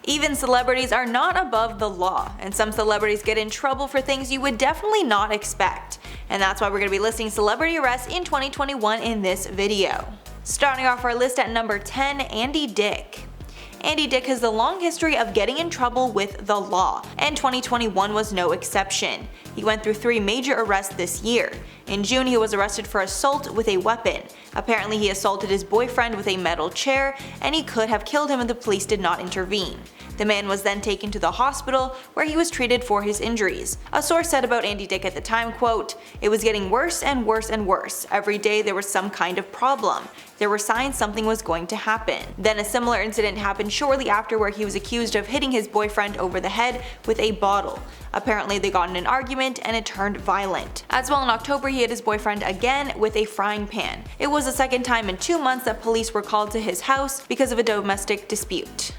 Even celebrities are not above the law, and some celebrities get in trouble for things you would definitely not expect. And that's why we're going to be listing celebrity arrests in 2021 in this video. Starting off our list at number 10, Andy Dick. Andy Dick has a long history of getting in trouble with the law, and 2021 was no exception. He went through 3 major arrests this year. In June, he was arrested for assault with a weapon. Apparently, he assaulted his boyfriend with a metal chair, and he could have killed him if the police did not intervene. The man was then taken to the hospital, where he was treated for his injuries. A source said about Andy Dick at the time, quote, "It was getting worse and worse and worse. Every day there was some kind of problem. There were signs something was going to happen." Then a similar incident happened shortly after, where he was accused of hitting his boyfriend over the head with a bottle. Apparently they got in an argument and it turned violent. As well, in October he hit his boyfriend again with a frying pan. It was the second time in 2 months that police were called to his house because of a domestic dispute.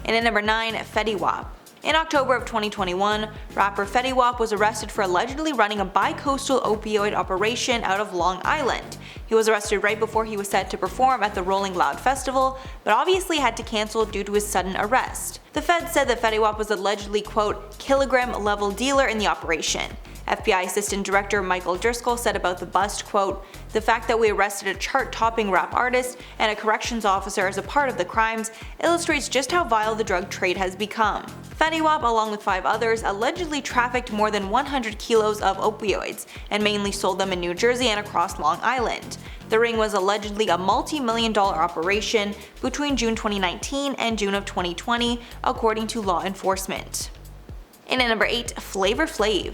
And at number 9, Fetty Wap. In October of 2021, rapper Fetty Wap was arrested for allegedly running a bi-coastal opioid operation out of Long Island. He was arrested right before he was set to perform at the Rolling Loud Festival, but obviously had to cancel due to his sudden arrest. The Fed said that Fetty Wap was allegedly, quote, "kilogram-level dealer in the operation." FBI Assistant Director Michael Driscoll said about the bust, quote, "The fact that we arrested a chart-topping rap artist and a corrections officer as a part of the crimes illustrates just how vile the drug trade has become." Fetty Wap, along with 5 others, allegedly trafficked more than 100 kilos of opioids and mainly sold them in New Jersey and across Long Island. The ring was allegedly a multi-million-dollar operation between June 2019 and June of 2020, according to law enforcement. And at number 8, Flavor Flav.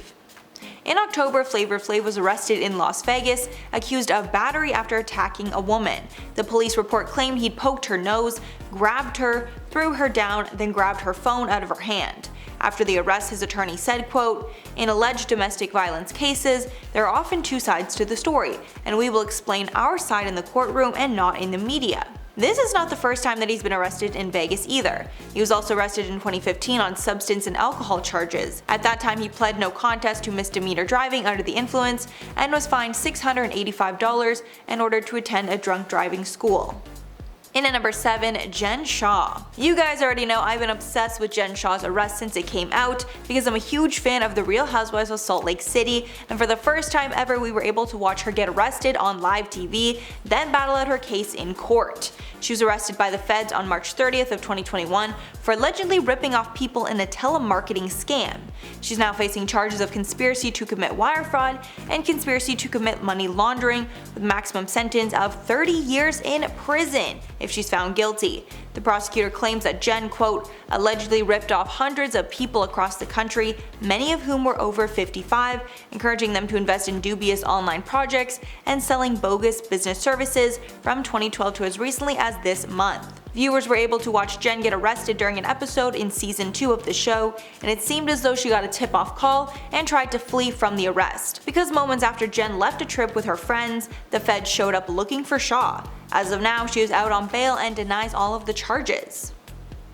In October, Flavor Flav was arrested in Las Vegas, accused of battery after attacking a woman. The police report claimed he'd poked her nose, grabbed her, threw her down, then grabbed her phone out of her hand. After the arrest, his attorney said, quote, "In alleged domestic violence cases, there are often 2 sides to the story, and we will explain our side in the courtroom and not in the media." This is not the first time that he's been arrested in Vegas either. He was also arrested in 2015 on substance and alcohol charges. At that time, he pled no contest to misdemeanor driving under the influence and was fined $685 and ordered to attend a drunk driving school. In at number 7, Jen Shah. You guys already know I've been obsessed with Jen Shah's arrest since it came out because I'm a huge fan of The Real Housewives of Salt Lake City, and for the first time ever we were able to watch her get arrested on live TV, then battle out her case in court. She was arrested by the feds on March 30th of 2021 for allegedly ripping off people in a telemarketing scam. She's now facing charges of conspiracy to commit wire fraud and conspiracy to commit money laundering, with maximum sentence of 30 years in prison if she's found guilty. The prosecutor claims that Jen, quote, "allegedly ripped off hundreds of people across the country, many of whom were over 55, encouraging them to invest in dubious online projects and selling bogus business services from 2012 to as recently as this month." Viewers were able to watch Jen get arrested during an episode in season 2 of the show, and it seemed as though she got a tip-off call and tried to flee from the arrest. Because moments after Jen left a trip with her friends, the feds showed up looking for Shah. As of now, she is out on bail and denies all of the charges.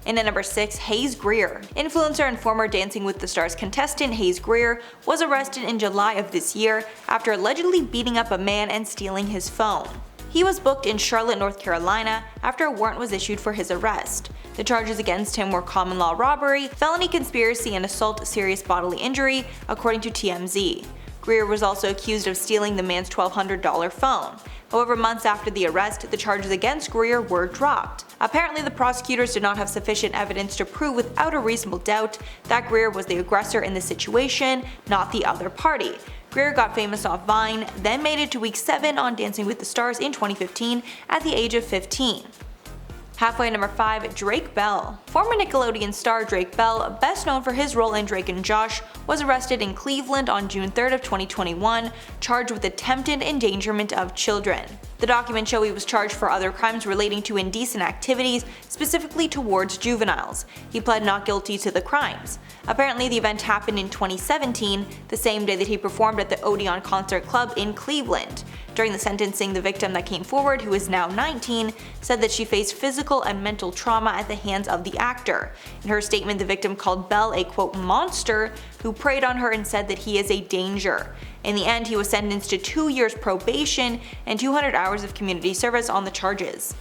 And at number 6, Hayes Grier. Influencer and former Dancing with the Stars contestant Hayes Grier was arrested in July of this year after allegedly beating up a man and stealing his phone. He was booked in Charlotte, North Carolina after a warrant was issued for his arrest. The charges against him were common law robbery, felony conspiracy, and assault serious bodily injury, according to TMZ. Grier was also accused of stealing the man's $1,200 phone. However, months after the arrest, the charges against Grier were dropped. Apparently, the prosecutors did not have sufficient evidence to prove without a reasonable doubt that Grier was the aggressor in the situation, not the other party. Grier got famous off Vine, then made it to week 7 on Dancing with the Stars in 2015 at the age of 15. Halfway at number 5, Drake Bell. Former Nickelodeon star Drake Bell, best known for his role in Drake and Josh, was arrested in Cleveland on June 3rd of 2021, charged with attempted endangerment of children. The documents show he was charged for other crimes relating to indecent activities, specifically towards juveniles. He pled not guilty to the crimes. Apparently, the event happened in 2017, the same day that he performed at the Odeon Concert Club in Cleveland. During the sentencing, the victim that came forward, who is now 19, said that she faced physical and mental trauma at the hands of the actor. In her statement, the victim called Bell a quote monster who preyed on her and said that he is a danger. In the end, he was sentenced to 2 years probation and 200 hours of community service on the charges.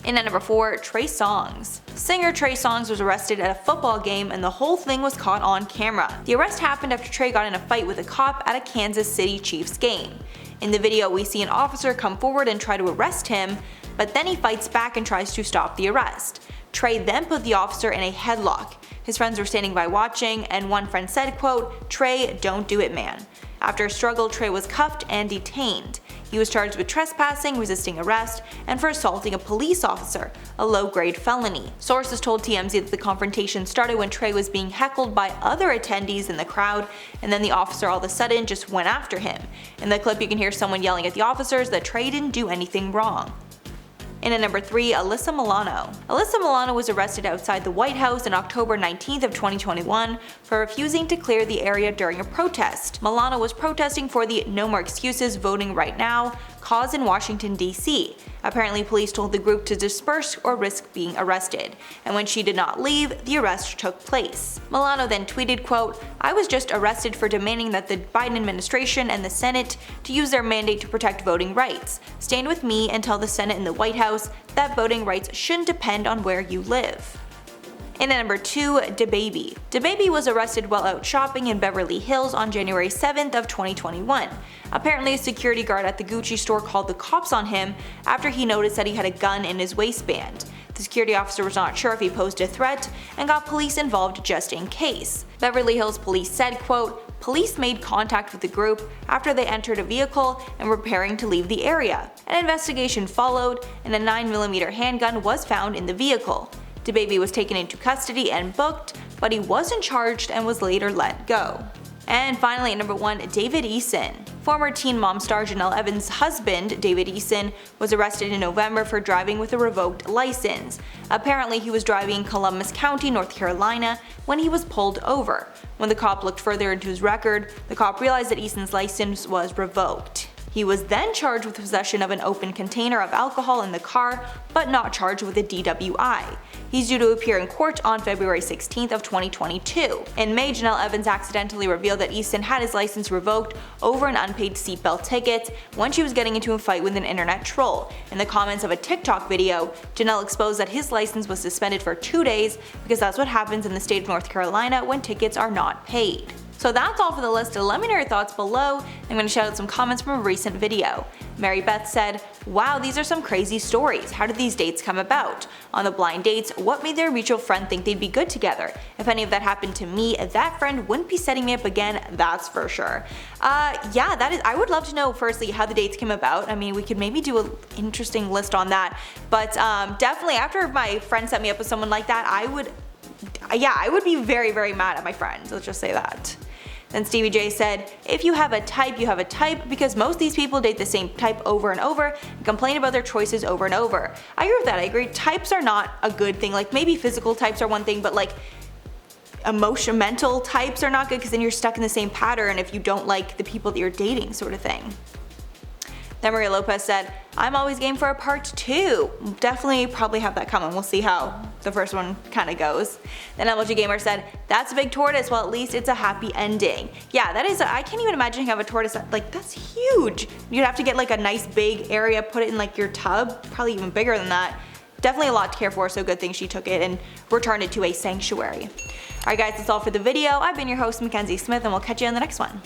And at number 4, Trey Songz. Singer Trey Songz was arrested at a football game and the whole thing was caught on camera. The arrest happened after Trey got in a fight with a cop at a Kansas City Chiefs game. In the video, we see an officer come forward and try to arrest him, but then he fights back and tries to stop the arrest. Trey then put the officer in a headlock. His friends were standing by watching, and one friend said, quote, "Trey, don't do it, man." After a struggle, Trey was cuffed and detained. He was charged with trespassing, resisting arrest, and for assaulting a police officer, a low-grade felony. Sources told TMZ that the confrontation started when Trey was being heckled by other attendees in the crowd, and then the officer all of a sudden just went after him. In the clip, you can hear someone yelling at the officers that Trey didn't do anything wrong. And at number 3, Alyssa Milano. Alyssa Milano was arrested outside the White House on October 19th of 2021 for refusing to clear the area during a protest. Milano was protesting for the No More Excuses Voting Right Now cause in Washington, D.C. Apparently, police told the group to disperse or risk being arrested, and when she did not leave, the arrest took place. Milano then tweeted, quote, "I was just arrested for demanding that the Biden administration and the Senate to use their mandate to protect voting rights. Stand with me and tell the Senate and the White House that voting rights shouldn't depend on where you live." And at number 2, DaBaby. DaBaby was arrested while out shopping in Beverly Hills on January 7th of 2021. Apparently, a security guard at the Gucci store called the cops on him after he noticed that he had a gun in his waistband. The security officer was not sure if he posed a threat and got police involved just in case. Beverly Hills police said, quote, "Police made contact with the group after they entered a vehicle and were preparing to leave the area. An investigation followed and a 9mm handgun was found in the vehicle. DaBaby was taken into custody and booked, but he wasn't charged and was later let go." And finally at number 1, David Eason. Former Teen Mom star Janelle Evans' husband, David Eason, was arrested in November for driving with a revoked license. Apparently he was driving in Columbus County, North Carolina, when he was pulled over. When the cop looked further into his record, the cop realized that Eason's license was revoked. He was then charged with possession of an open container of alcohol in the car, but not charged with a DWI. He's due to appear in court on February 16th of 2022. In May, Janelle Evans accidentally revealed that Eason had his license revoked over an unpaid seatbelt ticket when she was getting into a fight with an internet troll. In the comments of a TikTok video, Janelle exposed that his license was suspended for 2 days because that's what happens in the state of North Carolina when tickets are not paid. So that's all for the list. Let me know your thoughts below. I'm going to shout out some comments from a recent video. Mary Beth said, "Wow, these are some crazy stories. How did these dates come about? On the blind dates, what made their mutual friend think they'd be good together? If any of that happened to me, that friend wouldn't be setting me up again, that's for sure." Yeah, I would love to know firstly how the dates came about. I mean, we could maybe do an interesting list on that. But definitely after my friend set me up with someone like that, I would be very, very mad at my friends. Let's just say that. Then Stevie J said, "If you have a type, you have a type, because most of these people date the same type over and over and complain about their choices over and over." I agree with that. I agree. Types are not a good thing. Like maybe physical types are one thing, but like mental types are not good because then you're stuck in the same pattern if you don't like the people that you're dating, sort of thing. Then Maria Lopez said, "I'm always game for a part 2. Definitely probably have that coming. We'll see how the first one kind of goes." Then MLG Gamer said, "That's a big tortoise. Well, at least it's a happy ending." Yeah, that is. I can't even imagine having a tortoise. Like that's huge. You'd have to get like a nice big area, put it in like your tub, probably even bigger than that. Definitely a lot to care for, so good thing she took it and returned it to a sanctuary. Alright guys, that's all for the video. I've been your host Mackenzie Smith and we'll catch you on the next one.